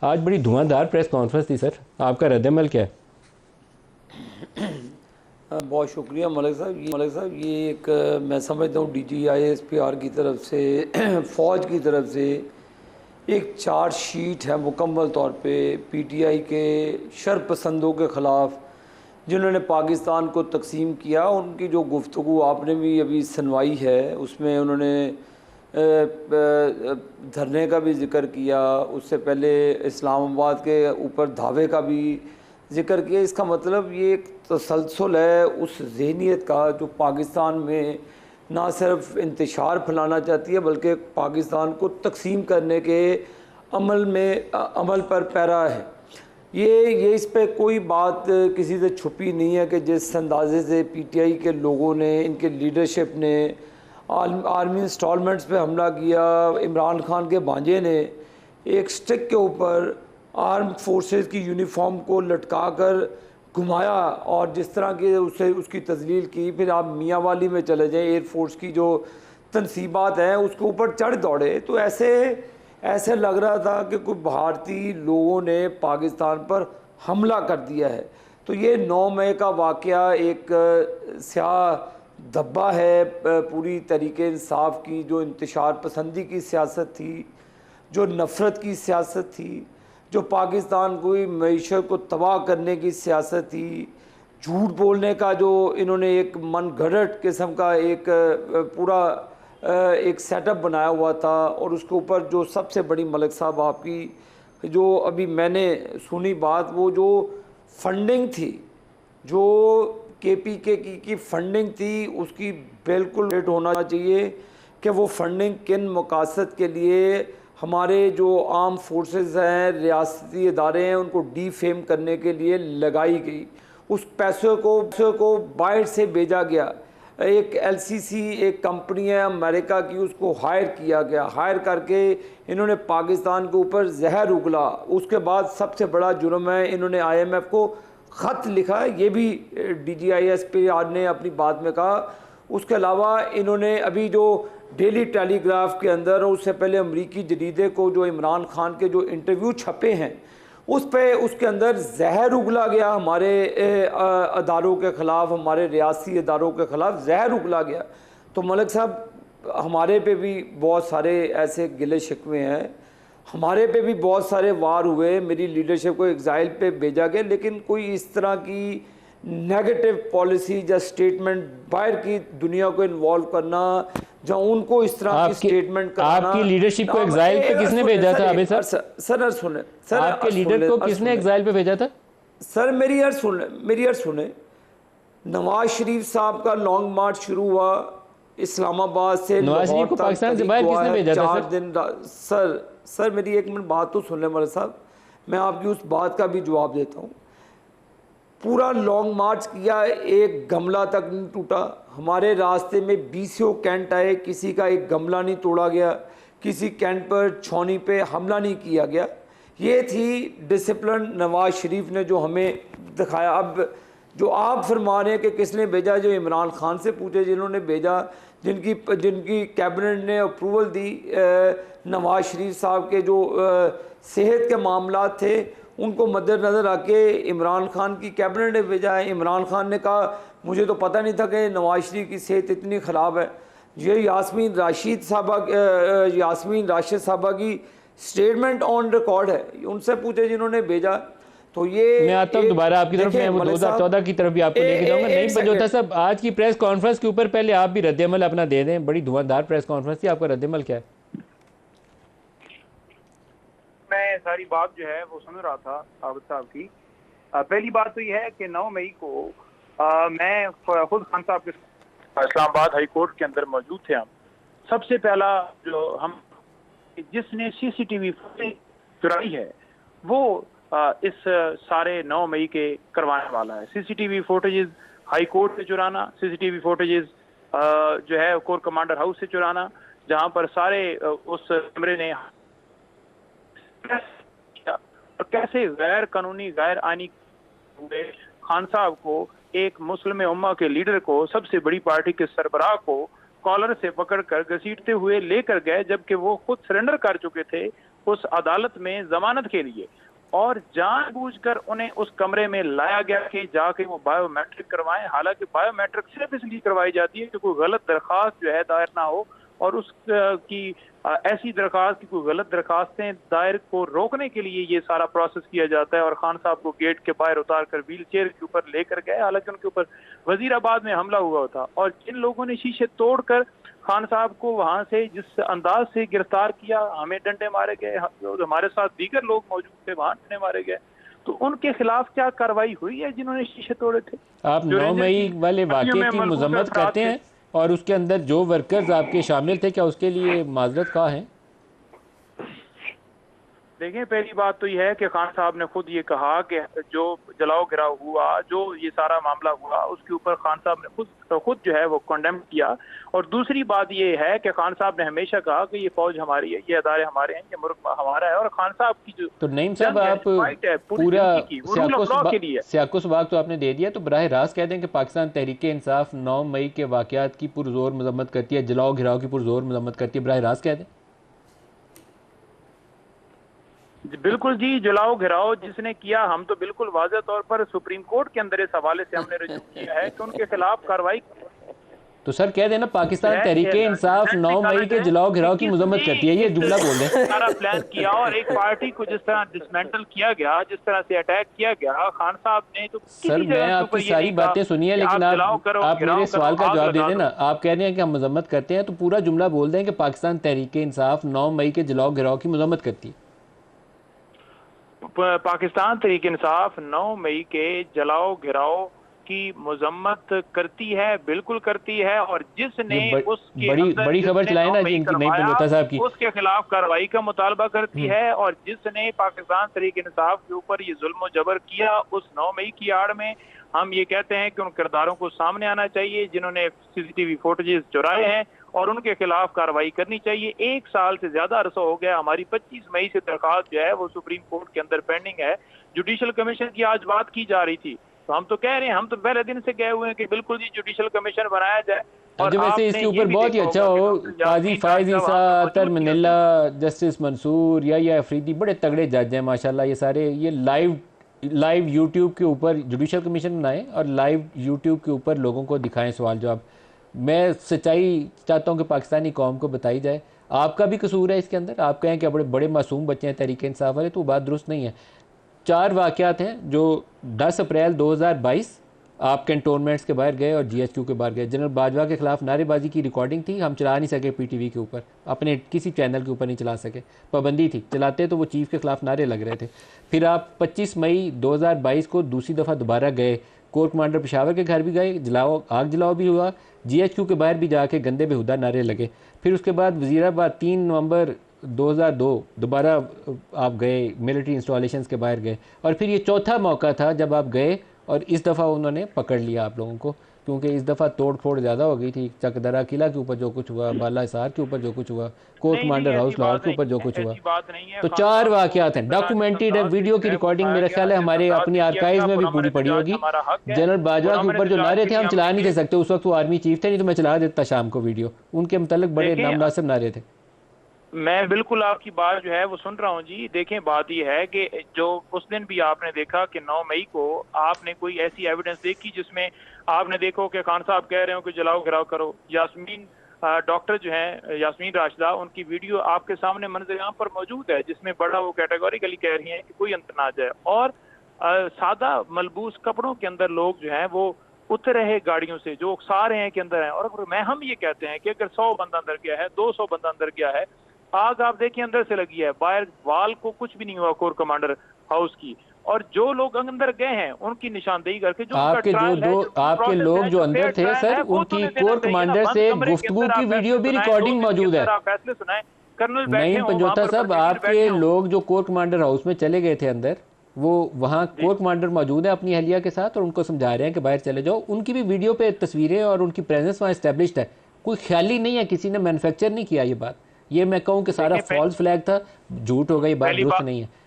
आज बड़ी धुआंधार press conference थी सर, आपका रद्द-ए-अमल क्या है? बहुत शुक्रिया मलिक साहब। ये एक मैं समझता हूँ DGISPR की तरफ से फ़ौज की तरफ से एक चार्ज शीट है मुकम्मल तौर पे PTI के शरपसंदों के ख़िलाफ़ जिन्होंने पाकिस्तान को तकसीम किया। उनकी जो गुफ्तगू आपने भी अभी सुनवाई है उसमें उन्होंने धरने का भी ज़िक्र किया, उससे पहले इस्लामाबाद के ऊपर धावे का भी ज़िक्र किया। इसका मतलब ये एक तसलसल है उस जहनीत का जो पाकिस्तान में ना सिर्फ इंतशार फैलाना चाहती है बल्कि पाकिस्तान को तकसीम करने के अमल पर पैरा है। ये इस पे कोई बात किसी से छुपी नहीं है कि जिस अंदाजे से PTI के लोगों ने, इनके लीडरशिप ने आर्मी इंस्टॉलमेंट्स पे हमला किया, इमरान खान के भांजे ने एक स्टिक के ऊपर आर्म फोर्सेस की यूनिफॉर्म को लटका कर घुमाया और जिस तरह की उसकी तजलील की। फिर आप मियाँ वाली में चले जाएँ, एयरफोर्स की जो तनसीबात हैं उसके ऊपर चढ़ दौड़े, तो ऐसे लग रहा था कि कोई भारतीय लोगों ने पाकिस्तान पर हमला कर दिया है। तो ये 9 मई का वाक़या एक स्याह धब्बा है पूरी तरीके इंसाफ की, जो इंतशार पसंदी की सियासत थी, जो नफ़रत की सियासत थी, जो पाकिस्तान को मईशत को तबाह करने की सियासत थी, झूठ बोलने का जो इन्होंने एक मन घड़त किस्म का एक पूरा एक सेटअप बनाया हुआ था। और उसके ऊपर जो सबसे बड़ी मलिक साहब आपकी जो अभी मैंने सुनी बात, वो जो फंडिंग थी, जो KPK की फंडिंग थी, उसकी बिल्कुल रेट होना चाहिए कि वो फंडिंग किन मकासद के लिए हमारे जो आर्म फोर्सेस हैं, रियासती इदारे हैं, उनको डीफेम करने के लिए लगाई गई। उस पैसों को बाहर से भेजा गया। एक LCC एक कंपनी है अमेरिका की, उसको हायर किया गया। हायर करके इन्होंने पाकिस्तान के ऊपर जहर उगला। उसके बाद सबसे बड़ा जुर्म है इन्होंने IMF को ख़त लिखा, ये भी DGISPR ने अपनी बात में कहा। उसके अलावा इन्होंने अभी जो डेली टेलीग्राफ के अंदर और उससे पहले अमरीकी जरीदे को जो इमरान खान के जो इंटरव्यू छपे हैं उसके अंदर जहर उगला गया हमारे अदारों के ख़िलाफ़, हमारे रियासी अदारों के ख़िलाफ़ जहर उगला गया। तो मलिक साहब हमारे पे भी बहुत सारे ऐसे गिले शिकवे हैं, हमारे पे भी बहुत सारे वार हुए, मेरी लीडरशिप को एग्ज़ाइल पे भेजा गया, लेकिन कोई इस तरह की नेगेटिव पॉलिसी या स्टेटमेंट बाहर की दुनिया को इन्वॉल्व करना, जहाँ उनको इस तरह की स्टेटमेंट कराना। आपकी लीडरशिप को एग्जाइल पे किसने भेजा था अभी सर? सर सुने सर, आपके लीडर को किसने एग्जाइल पे भेजा था सर? मेरी यार सुने। नवाज शरीफ साहब का लॉन्ग मार्च शुरू हुआ इस्लामाबाद से नवाज शरीफ को पाकिस्तान से बाहर किसने भेजा था 4 दिन। सर मेरी 1 मिनट बात तो सुन ले मलिक साहब, मैं आपकी उस बात का भी जवाब देता हूँ। पूरा लॉन्ग मार्च किया, एक गमला तक नहीं टूटा। हमारे रास्ते में 20 कैंट आए, किसी का एक गमला नहीं तोड़ा गया, किसी कैंट पर छौनी पे हमला नहीं किया गया। ये थी डिसिप्लिन नवाज शरीफ ने जो हमें दिखाया। अब जो आप फरमा रहे हैं कि किसने भेजा, जो इमरान खान से पूछे जिन्होंने भेजा, जिनकी कैबिनेट ने अप्रूवल दी। नवाज शरीफ साहब के जो सेहत के मामला थे उनको मद्देनज़र आके इमरान खान की कैबिनेट ने भेजा है। इमरान खान ने कहा मुझे तो पता नहीं था कि नवाज शरीफ की सेहत इतनी ख़राब है। ये यास्मीन राशिद साहबा की स्टेटमेंट ऑन रिकॉर्ड है, उनसे पूछे जिन्होंने भेजा। तो ये मैं आता हूँ दोबारा आपकी तरफ, मैं वो 2014 की तरफ भी आपको लेके जाऊंगा। नहीं पंजोता साहब, आज की प्रेस कॉन्फ्रेंस के ऊपर पहले आप भी रद्द-ए-अमल अपना दे दें। बड़ी धुआंधार प्रेस कॉन्फ्रेंस थी, आपका रद्द-ए-अमल क्या है? मैं सारी बात जो है वो सुन रहा था आबिद साहब की। पहली बात तो यह है कि 9 मई को मैं खुद खान साहब के इस्लामाबाद हाई कोर्ट के अंदर मौजूद थे। हम सबसे पहला जो हम जिसने CCTV फुटेज चुराई है वो इस सारे 9 मई के करवाने वाला है। CCTV फुटेजेस हाई कोर्ट से चुराना, CCTV फुटेजेस जो है कोर कमांडर हाउस से चुराना, जहां पर सारे उस कमरे ने और कैसे गैर कानूनी गैर आईनी हुए खान साहब को, एक मुस्लिम उम्मा के लीडर को, सबसे बड़ी पार्टी के सरबराह को कॉलर से पकड़कर घसीटते हुए लेकर गए, जबकि वो खुद सरेंडर कर चुके थे उस अदालत में जमानत के लिए, और जानबूझकर उन्हें उस कमरे में लाया गया कि जाके वो बायोमेट्रिक करवाएं। हालांकि बायोमेट्रिक सिर्फ इसलिए करवाई जाती है कि कोई गलत दरखास्त जो है दायर ना हो, और उस की ऐसी दरखास्त की कोई गलत दरखास्तें दायर को रोकने के लिए ये सारा प्रोसेस किया जाता है। और खान साहब को गेट के बाहर उतार कर व्हील चेयर के ऊपर लेकर गए, हालांकि उनके ऊपर वजीराबाद में हमला हुआ था, और जिन लोगों ने शीशे तोड़कर खान साहब को वहां से जिस अंदाज से गिरफ्तार किया, हमें डंडे मारे गए, हमारे साथ दीगर लोग मौजूद थे वहां डंडे मारे गए, तो उनके खिलाफ क्या कार्रवाई हुई है जिन्होंने शीशे तोड़े थे? आप 9 मई वाले वाकये की मजम्मत करते हैं, और उसके अंदर जो वर्कर्स आपके शामिल थे, क्या उसके लिए माजरत कहा है? देखें, पहली बात तो यह है कि खान साहब ने खुद ये कहा कि जो जलाओ गिराव हुआ, जो ये सारा मामला हुआ, उसके ऊपर खान साहब ने खुद जो है वो कंडेम किया। और दूसरी बात ये है कि खान साहब ने हमेशा कहा कि ये फौज हमारी है, ये अदारे हमारे हैं, ये मुल्क हमारा है। और खान साहब की जो तो नईम साहब, आप पूरा सियाको सबाक तो आपने दे दिया, तो बराह रास्त कह दें कि पाकिस्तान तहरीक इंसाफ 9 मई के वाकयात की पुरजोर मजम्मत करती है, जलाओ घिराव की पुरजोर मजम्मत करती है, बराह रास्त कह दें। बिल्कुल जी, जलाओ घिराओ जिसने किया, हम तो बिल्कुल वाज़ेह तौर पर सुप्रीम कोर्ट के अंदर इस हवाले से हमने रजू किया है कि उनके खिलाफ कार्रवाई। तो सर कह देना पाकिस्तान तहरीक इंसाफ 9 मई के जलाओ घिराव की मजम्मत करती है, ये जुमला बोल दें। सारा प्लान किया और एक पार्टी को जिस तरह डिसमेंटल किया गया, जिस तरह से अटैक किया गया, खान साहब ने तो सर मैं आपकी सारी बातें सुनी है, लेकिन आप मेरे सवाल का जवाब दे देना। आप कह रहे हैं कि हम मजम्मत करते हैं, तो पूरा जुमला बोल दें कि पाकिस्तान तहरीक इंसाफ 9 मई के जलाओ घिराव की मजम्मत करती है। पाकिस्तान तहरीक इंसाफ 9 मई के जलाओ घिराव की मजम्मत करती है, बिल्कुल करती है। और जिसने उसके बड़ी खबर चलाए ना जी इनकी नई पंजोता साहब की, उसके खिलाफ कार्रवाई का मुतालबा करती है। और जिसने पाकिस्तान तहरीक इंसाफ के ऊपर ये जुल्म जबर किया, उस 9 मई की आड़ में हम ये कहते हैं कि उन किरदारों को सामने आना चाहिए जिन्होंने सीसीटीवी फुटेजेस चुराए हैं, और उनके खिलाफ कार्रवाई करनी चाहिए। 1 साल से ज्यादा अरसा हो गया, हमारी 25 मई से दरखास्त जो है वो सुप्रीम कोर्ट के अंदर पेंडिंग है। जुडिशल कमीशन की आज बात की जा रही थी, तो हम तो कह रहे हैं, हम तो पहले दिन से गए हुए हैं कि बिल्कुल जी जुडिशल कमीशन बनाया जाए। और वैसे इसके ऊपर बहुत ही अच्छा हो, काजी फायज ईसा, अतर मनिल्ला, जस्टिस मंसूर, या अफरीदी, बड़े तगड़े जज हैं माशाल्लाह। ये सारे ये लाइव यूट्यूब के ऊपर जुडिशल कमीशन बनाएं और लाइव यूट्यूब के ऊपर लोगों को दिखाएं सवाल जवाब। मैं सच्चाई चाहता हूं कि पाकिस्तानी कौम को बताई जाए। आपका भी कसूर है इसके अंदर, आप कहें कि बड़े बड़े मासूम बच्चे हैं तहरीक इंसाफ वाले, तो बात दुरुस्त नहीं है। 4 वाक़यात हैं जो 10 अप्रैल 2022 आप कैंटोनमेंट्स के बाहर गए और GHQ के बाहर गए। जनरल बाजवा के खिलाफ नारेबाजी की रिकॉर्डिंग थी, हम चला नहीं सके PTV के ऊपर, अपने किसी चैनल के ऊपर नहीं चला सके, पाबंदी थी, चलाते तो वो चीफ के खिलाफ नारे लग रहे थे। फिर आप 25 मई 2022 को दूसरी दफ़ा दोबारा गए, कोर कमांडर पेशावर के घर भी गए, आग जलाओ भी हुआ, GHQ के बाहर भी जाके गंदे बेहुदा नारे लगे। फिर उसके बाद वज़ीराबाद 3 नवंबर 2002 दोबारा आप गए, मिलिट्री इंस्टॉलेशंस के बाहर गए। और फिर ये चौथा मौका था जब आप गए, और इस दफ़ा उन्होंने पकड़ लिया आप लोगों को, क्योंकि इस दफ़ा तोड़ फोड़ ज़्यादा हो गई थी। चकदरा किला के ऊपर जो कुछ हुआ, बाला हिसार के ऊपर जो कुछ हुआ, कोर कमांडर हाउस लाहौर के ऊपर जो कुछ हुआ, तो 4 वाक़यात हैं, डॉक्यूमेंटेड है, वीडियो की रिकॉर्डिंग मेरा ख्याल है हमारे अपनी आर्काइव में भी पूरी पड़ी होगी। जनरल बाजवा के ऊपर जो नारे थे हम चला नहीं दे सकते, उस वक्त वो आर्मी चीफ थे, नहीं तो मैं चला देता शाम को वीडियो, उनके मतलब बड़े नामुनासिब नारे थे। मैं बिल्कुल आपकी बात जो है वो सुन रहा हूँ जी। देखें, बात यह है कि जो उस दिन भी आपने देखा कि 9 मई को आपने कोई ऐसी एविडेंस देखी जिसमें आपने देखो कि खान साहब कह रहे हो कि जलाओ घिराव करो। यास्मीन डॉक्टर जो है, यास्मीन राशिदा, उनकी वीडियो आपके सामने मंजर-ए-आम पर मौजूद है, जिसमें बड़ा वो कैटेगोरिकली कह रही हैं कि कोई अंत ना जाए। और सादा मलबूस कपड़ों के अंदर लोग जो हैं वो उतर रहे गाड़ियों से, जो उकसा रहे हैं के अंदर हैं। और हम ये कहते हैं कि अगर 100 बंदा अंदर गया है, 200 बंदा अंदर गया है, आग आप देखिए अंदर से लगी है, बाहर वाल को कुछ भी नहीं हुआ कोर कमांडर हाउस की। और जो लोग अंदर गए हैं उनकी निशानदेही करके जो आपके लोग जो अंदर थे सर, उनकी कोर कमांडर से गुफ्तगू की वीडियो भी रिकॉर्डिंग मौजूद है। फैसले सुनाए कर्नल नहीं पंजोता साहब, आपके लोग जो कोर कमांडर हाउस में चले गए थे अंदर, वो वहाँ कोर कमांडर मौजूद है अपनी अहलिया के साथ, और उनको समझा रहे हैं कि बाहर चले जाओ। उनकी भी वीडियो पे तस्वीरें और उनकी प्रेजेंस वहाँ एस्टेब्लिश्ड है, कोई ख्याली नहीं है, किसी ने मैन्युफैक्चर नहीं किया ये बात। ये मैं कहूँ कि सारा फॉल्स फ्लैग था, झूठ हो गई, बात दुरुस्त नहीं है।